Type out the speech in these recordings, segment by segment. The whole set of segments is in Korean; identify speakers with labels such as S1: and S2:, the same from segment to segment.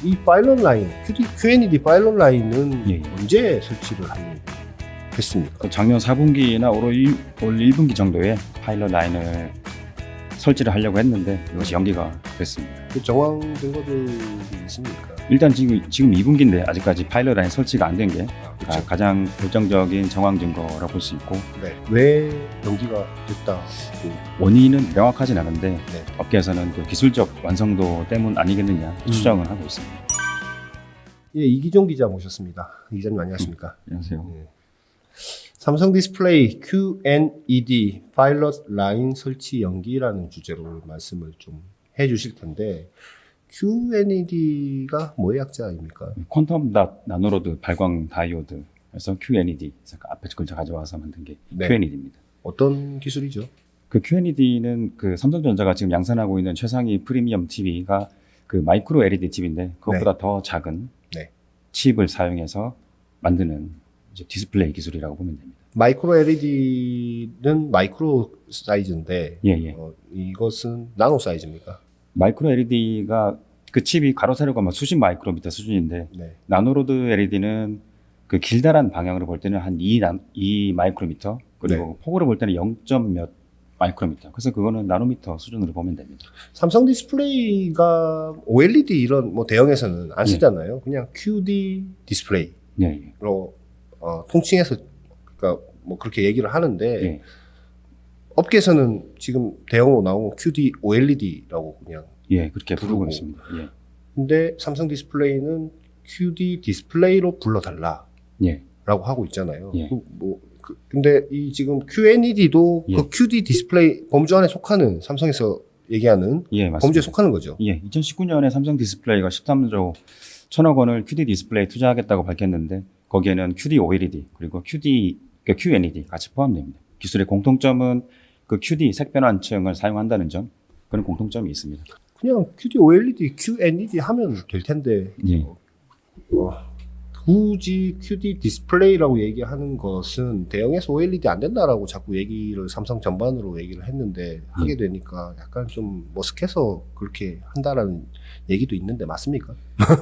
S1: 이 파일럿 라인, QNED 파일럿 라인은
S2: 예, 예.
S1: 언제 설치를 하려고 했습니까?
S2: 그 작년 4분기나 올 1분기 정도에 파일럿 라인을 설치를 하려고 했는데 이것이 연기가 됐습니다.
S1: 그 정황 증거들이 있습니까?
S2: 일단 지금 2분기인데 아직까지 파일럿 라인 설치가 안 된 게
S1: 그렇죠.
S2: 가장 결정적인 정황 증거라고 볼 수 있고,
S1: 네. 왜 연기가 됐다?
S2: 원인은 명확하진 않은데
S1: 네.
S2: 업계에서는 그 기술적 완성도 때문 아니겠느냐 추정을 하고 있습니다.
S1: 예, 이기종 기자 모셨습니다. 이 기자님 안녕하십니까?
S2: 안녕하세요.
S1: 네. 삼성 디스플레이 QNED 파일럿 라인 설치 연기라는 주제로 말씀을 좀 해주실 텐데 QNED가 뭐의 약자입니까?
S2: 퀀텀 닷 나노로드 발광 다이오드, 그래서 QNED, 그래서 앞에 글자 가져와서 만든 게
S1: 네.
S2: QNED입니다.
S1: 어떤 기술이죠?
S2: 그 QNED는 그 삼성전자가 지금 양산하고 있는 최상위 프리미엄 TV가 그 마이크로 LED 칩인데 그것보다 더 작은
S1: 네.
S2: 칩을 사용해서 만드는 이제 디스플레이 기술이라고 보면 됩니다.
S1: 마이크로 LED는 마이크로 사이즈인데
S2: 예.
S1: 이것은 나노 사이즈입니까?
S2: 마이크로 LED가 그 칩이 가로 세로가 막 수십 마이크로미터 수준인데
S1: 네.
S2: 나노로드 LED는 그 길다란 방향으로 볼 때는 한 2 마이크로미터, 그리고
S1: 네.
S2: 폭으로 볼 때는 0. 몇 마이크로미터. 그래서 그거는 나노미터 수준으로 보면 됩니다.
S1: 삼성 디스플레이가 OLED 이런 뭐 대형에서는 안 쓰잖아요. 그냥 QD 디스플레이로
S2: 예.
S1: 통칭해서 그러니까 뭐 그렇게 얘기를 하는데
S2: 예.
S1: 업계에서는 지금 대형으로 나온 QD OLED라고 그냥.
S2: 예, 그렇게
S1: 부르고.
S2: 부르고 있습니다. 예.
S1: 근데 삼성 디스플레이는 QD 디스플레이로 불러달라라고
S2: 예.
S1: 하고 있잖아요.
S2: 예.
S1: 근데 이 지금 QNED도
S2: 예.
S1: 그 QD 디스플레이 범주 안에 속하는 삼성에서 얘기하는
S2: 예, 맞습니다.
S1: 범주에 속하는 거죠.
S2: 예, 2019년에 삼성 디스플레이가 13조 1천억 원을 QD 디스플레이에 투자하겠다고 밝혔는데 거기에는 QD OLED 그리고 QNED 같이 포함됩니다. 기술의 공통점은 그 QD 색변환층을 사용한다는 점, 그런 공통점이 있습니다.
S1: 그냥 QD OLED, QNED 하면 될 텐데
S2: 예.
S1: 굳이 QD 디스플레이라고 얘기하는 것은 대형에서 OLED 안 된다라고 자꾸 얘기를 삼성 전반으로 얘기를 했는데 하게 되니까 약간 좀 머쓱해서 그렇게 한다라는 얘기도 있는데 맞습니까?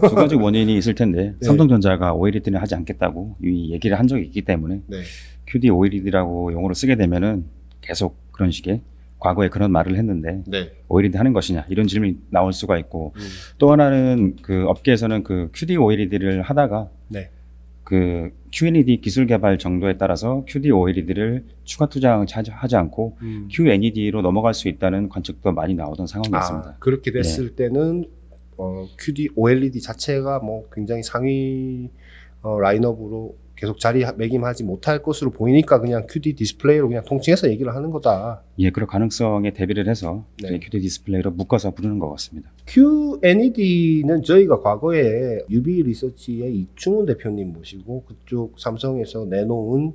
S2: 두 가지 원인이 있을 텐데
S1: 네.
S2: 삼성전자가 OLED는 하지 않겠다고 이 얘기를 한 적이 있기 때문에
S1: 네.
S2: QD OLED라고 용어를 쓰게 되면은 계속 그런 식의 과거에 그런 말을 했는데
S1: 네.
S2: OLED 하는 것이냐 이런 질문이 나올 수가 있고, 또 하나는 그 업계에서는 그 QD OLED를 하다가
S1: 네.
S2: 그 QNED 기술 개발 정도에 따라서 QD OLED를 추가 투자하지 않고 QNED로 넘어갈 수 있다는 관측도 많이 나오던 상황이었습니다.
S1: 그렇게 됐을 때는 QD OLED 자체가 뭐 굉장히 상위 라인업으로 계속 자리매김하지 못할 것으로 보이니까 그냥 QD 디스플레이로 그냥 통칭해서 얘기를 하는 거다.
S2: 예, 그런 가능성에 대비를 해서
S1: 네.
S2: QD 디스플레이로 묶어서 부르는 것 같습니다.
S1: QNED는 저희가 과거에 UB 리서치의 이충훈 대표님 모시고 그쪽 삼성에서 내놓은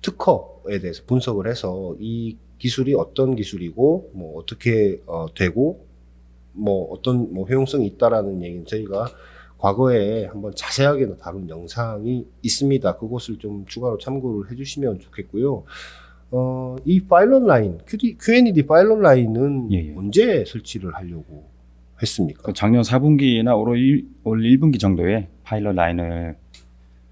S1: 특허에 대해서 분석을 해서 이 기술이 어떤 기술이고 뭐 어떻게 되고 뭐 어떤 뭐 효용성이 있다라는 얘기는 저희가 과거에 한번 자세하게 다룬 영상이 있습니다. 그것을 좀 추가로 참고를 해주시면 좋겠고요. 이 파일럿 라인, QNED 파일럿 라인은
S2: 예.
S1: 언제 설치를 하려고 했습니까?
S2: 그 작년 4분기나 올 1분기 정도에 파일럿 라인을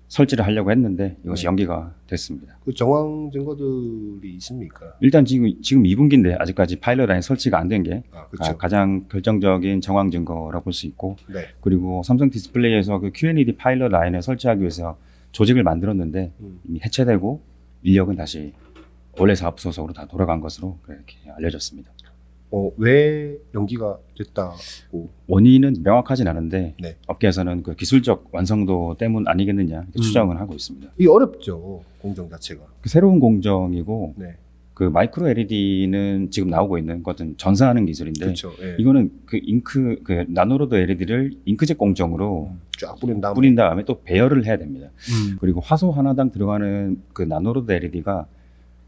S2: 설치를 하려고 했는데 이것이
S1: 네.
S2: 연기가 됐습니다.
S1: 그 정황 증거들이 있습니까?
S2: 일단 지금 2분기인데 아직까지 파일럿 라인 설치가 안 된 게
S1: 그렇죠.
S2: 가장 결정적인 정황 증거라고 볼 수 있고,
S1: 네.
S2: 그리고 삼성 디스플레이에서 그 QNED 파일럿 라인을 설치하기 위해서 조직을 만들었는데 이미 해체되고 인력은 다시 원래 사업 소속으로 다 돌아간 것으로 그렇게 알려졌습니다.
S1: 왜 연기가 됐다고?
S2: 원인은 명확하진 않은데
S1: 네.
S2: 업계에서는 그 기술적 완성도 때문 아니겠느냐 이렇게 추정을 하고 있습니다.
S1: 이게 어렵죠, 공정 자체가.
S2: 그 새로운 공정이고
S1: 네.
S2: 그 마이크로 LED는 지금 나오고 있는 것은 전사하는 기술인데
S1: 그렇죠. 예.
S2: 이거는 그 나노로드 LED를 잉크젯 공정으로
S1: 쫙 뿌린
S2: 뿌린 다음에 또 배열을 해야 됩니다.
S1: 음.
S2: 그리고 화소 하나당 들어가는 그 나노로드 LED가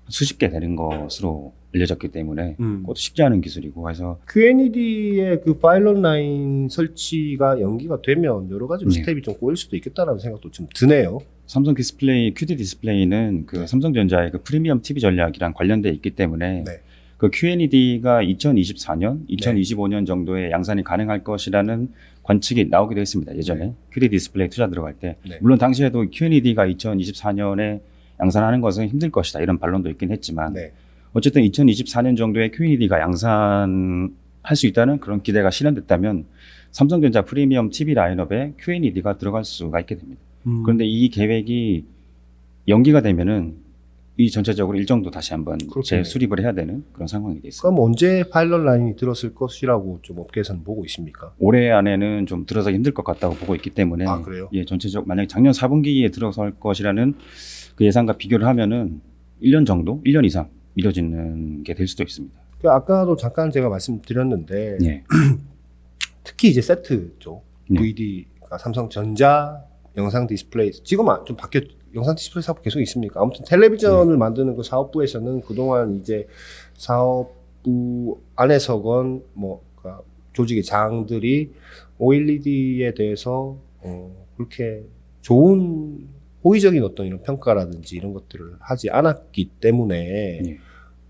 S2: 수십 개 되는 것으로 알려졌기 때문에 그것도 쉽지 않은 기술이고 해서
S1: QNED의 그 파일럿 라인 설치가 연기가 되면 여러 가지
S2: 네.
S1: 스텝이 좀 꼬일 수도 있겠다라는 생각도 좀 드네요.
S2: 삼성 디스플레이, QD 디스플레이는 그
S1: 네.
S2: 삼성전자의 그 프리미엄 TV 전략이랑 관련돼 있기 때문에
S1: 네.
S2: 그 QNED가 2024년, 2025년 정도에 양산이 가능할 것이라는 관측이 나오기도 했습니다. 예전에
S1: 네.
S2: QD 디스플레이 투자 들어갈 때.
S1: 네.
S2: 물론 당시에도 QNED가 2024년에 양산하는 것은 힘들 것이다 이런 반론도 있긴 했지만
S1: 네.
S2: 어쨌든 2024년 정도에 QNED가 양산할 수 있다는 그런 기대가 실현됐다면 삼성전자 프리미엄 TV 라인업에 QNED가 들어갈 수가 있게 됩니다. 그런데 이 계획이 연기가 되면은 이 전체적으로 일정도 다시 한번
S1: 그렇겠네요.
S2: 재수립을 해야 되는 그런 상황이 돼 있습니다.
S1: 그럼 언제 파일럿 라인이 들었을 것이라고 좀 업계에서는 보고 있습니까?
S2: 올해 안에는 좀 들어서기 힘들 것 같다고 보고 있기 때문에
S1: 아, 그래요?
S2: 예, 전체적 만약에 작년 4분기에 들어설 것이라는 그 예상과 비교를 하면은 1년 정도, 1년 이상 미뤄지는 게 될 수도 있습니다.
S1: 그 아까도 잠깐 제가 말씀드렸는데
S2: 예.
S1: 특히 이제 세트 쪽
S2: 네.
S1: VD가 삼성전자 영상 디스플레이 지금 좀 바뀌었 영상 디스플레이 사업 계속 있습니까? 아무튼 텔레비전을 만드는 그 사업부에서는 그동안 이제 사업부 안에서건 뭐 그러니까 조직의 장들이 OLED에 대해서 그렇게 좋은 호의적인 어떤 이런 평가라든지 이런 것들을 하지 않았기 때문에
S2: 예.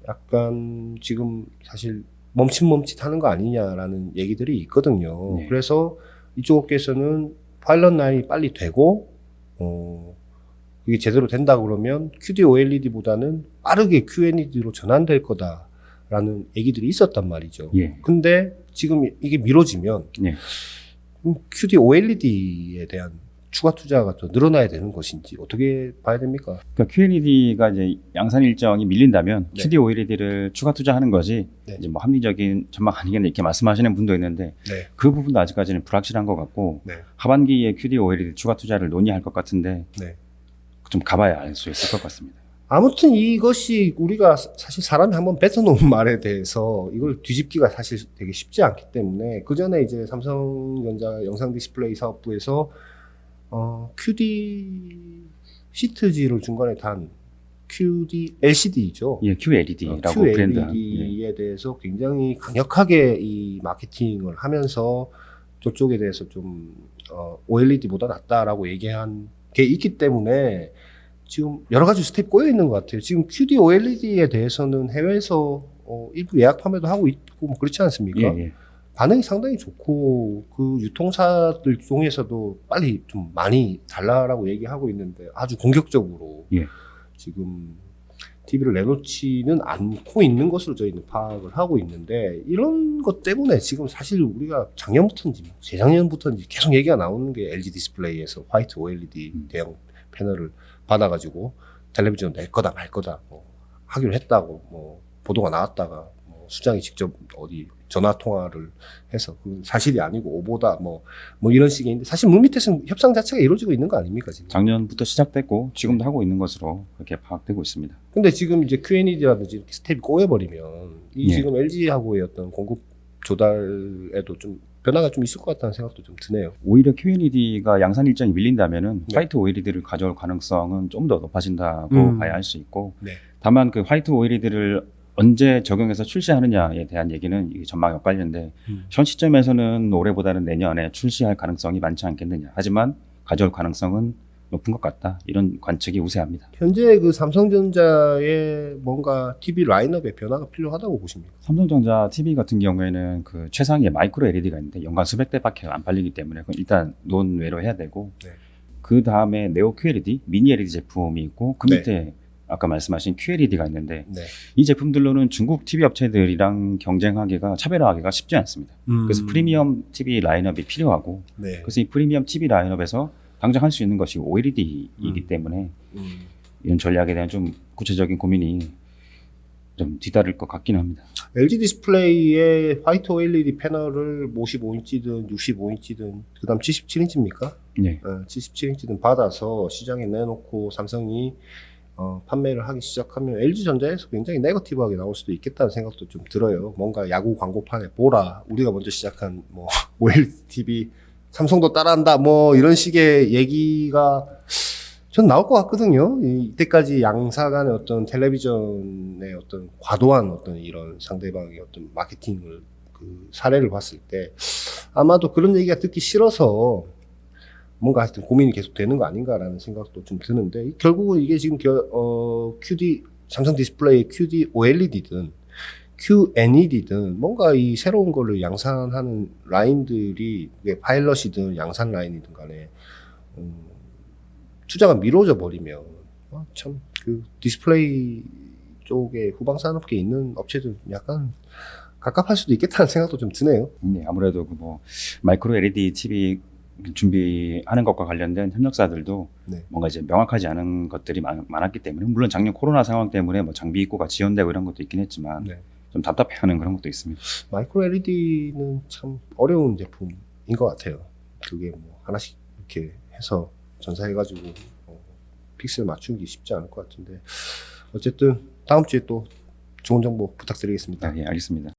S1: 약간 지금 사실 멈칫멈칫하는 거 아니냐라는 얘기들이 있거든요.
S2: 네.
S1: 그래서 이쪽 업계에서는 파일럿 라인이 빨리 되고 이게 제대로 된다 그러면 QD OLED보다는 빠르게 QNED로 전환될 거다라는 얘기들이 있었단 말이죠.
S2: 예.
S1: 근데 지금 이게 미뤄지면
S2: 예.
S1: QD OLED에 대한 추가 투자가 더 늘어나야 되는 것인지 어떻게 봐야 됩니까?
S2: 그러니까 QNED가 이제 양산 일정이 밀린다면
S1: 네.
S2: QD OLED를 추가 투자하는 것이
S1: 네.
S2: 이제 뭐 합리적인 전망 아니겠냐 이렇게 말씀하시는 분도 있는데
S1: 네.
S2: 그 부분도 아직까지는 불확실한 것 같고
S1: 네.
S2: 하반기에 QD OLED 추가 투자를 논의할 것 같은데
S1: 네.
S2: 좀 가봐야 알 수 있을 것 같습니다.
S1: 아무튼 이것이 우리가 사실 사람이 한번 뱉어놓은 말에 대해서 이걸 뒤집기가 사실 되게 쉽지 않기 때문에 그 전에 이제 삼성전자 영상 디스플레이 사업부에서 QD 시트지를 중간에 단 QD LCD죠.
S2: 예, QLED라고 브랜드한. 예.
S1: QLED에 대해서 굉장히 강력하게 이 마케팅을 하면서 저쪽에 대해서 좀 OLED보다 낫다라고 얘기한 게 있기 때문에 지금 여러 가지 스텝 꼬여 있는 것 같아요. 지금 QD OLED에 대해서는 해외에서 일부 예약 판매도 하고 있고 뭐 그렇지 않습니까?
S2: 예, 예.
S1: 반응이 상당히 좋고 그 유통사들 중에서도 빨리 좀 많이 달라라고 얘기하고 있는데 아주 공격적으로
S2: 예.
S1: 지금 TV를 내놓지는 않고 있는 것으로 저희는 파악을 하고 있는데 이런 것 때문에 지금 사실 우리가 작년부터인지 재작년부터인지 계속 얘기가 나오는 게 LG 디스플레이에서 화이트 OLED 대형 패널을 받아가지고 텔레비전 낼 거다 말 거다 뭐 하기로 했다고 뭐 보도가 나왔다가 뭐 수장이 직접 어디 전화 통화를 해서 그 사실이 아니고 오보다 뭐 이런 식의 인데 사실 물밑에서는 협상 자체가 이루어지고 있는 거 아닙니까 지금?
S2: 작년부터 시작됐고 지금도 하고 있는 것으로 그렇게 파악되고 있습니다.
S1: 근데 지금 이제 QNED라든지 이렇게 스텝이 꼬여버리면 이
S2: 예.
S1: 지금 LG하고의 어떤 공급 조달에도 좀 변화가 좀 있을 것 같다는 생각도 좀 드네요.
S2: 오히려 QNED가 양산 일정이 밀린다면은
S1: 네.
S2: 화이트 OLED를 가져올 가능성은 좀 더 높아진다고 봐야 할 수 있고
S1: 네.
S2: 다만 그 화이트 OLED를 언제 적용해서 출시하느냐에 대한 얘기는 이게 전망이 엇갈리는데 현 시점에서는 올해보다는 내년에 출시할 가능성이 많지 않겠느냐. 하지만 가져올 가능성은 높은 것 같다. 이런 관측이 우세합니다.
S1: 현재 그 삼성전자의 뭔가 TV 라인업의 변화가 필요하다고 보십니까?
S2: 삼성전자 TV 같은 경우에는 그 최상의 마이크로 LED가 있는데 연간 수백 대밖에 안 팔리기 때문에 그건 일단 논외로 해야 되고
S1: 네.
S2: 그 다음에 네오 QLED, 미니 LED 제품이 있고 그
S1: 네.
S2: 밑에 아까 말씀하신 QLED가 있는데
S1: 네.
S2: 이 제품들로는 중국 TV 업체들이랑 경쟁하기가 차별화하기가 쉽지 않습니다. 그래서 프리미엄 TV 라인업이 필요하고
S1: 네.
S2: 그래서 이 프리미엄 TV 라인업에서 당장 할 수 있는 것이 OLED이기 때문에 이런 전략에 대한 좀 구체적인 고민이 좀 뒤따를 것 같긴 합니다.
S1: LG 디스플레이의 화이트 OLED 패널을 55인치든 65인치든 그다음 77인치입니까?
S2: 네.
S1: 77인치든 받아서 시장에 내놓고 삼성이 판매를 하기 시작하면 LG전자에서 굉장히 네거티브하게 나올 수도 있겠다는 생각도 좀 들어요. 뭔가 야구 광고판에 보라 우리가 먼저 시작한 뭐 OLED TV 삼성도 따라한다 뭐 이런 식의 얘기가 전 나올 것 같거든요. 이때까지 양사 간의 어떤 텔레비전의 어떤 과도한 어떤 이런 상대방의 어떤 마케팅을 그 사례를 봤을 때 아마도 그런 얘기가 듣기 싫어서 뭔가 하여튼 고민이 계속 되는 거 아닌가라는 생각도 좀 드는데 결국은 이게 지금 QD 삼성 디스플레이 QD OLED든 QNED든 뭔가 이 새로운 거를 양산하는 라인들이 이게 파일럿이든 양산 라인이든 간에 투자가 미뤄져 버리면 참 그 디스플레이 쪽에 후방 산업계에 있는 업체들 약간 갑갑할 수도 있겠다는 생각도 좀 드네요.
S2: 네, 아무래도 그 뭐 마이크로 LED TV 준비하는 것과 관련된 협력사들도
S1: 네.
S2: 뭔가 이제 명확하지 않은 것들이 많았기 때문에 물론 작년 코로나 상황 때문에 뭐 장비 입고가 지연되고 이런 것도 있긴 했지만
S1: 네.
S2: 좀 답답해하는 그런 것도 있습니다.
S1: 마이크로 LED는 참 어려운 제품인 것 같아요. 그게 뭐 하나씩 이렇게 해서 전사해가지고 픽셀 맞추기 쉽지 않을 것 같은데 어쨌든 다음 주에 또 좋은 정보 부탁드리겠습니다.
S2: 예, 알겠습니다.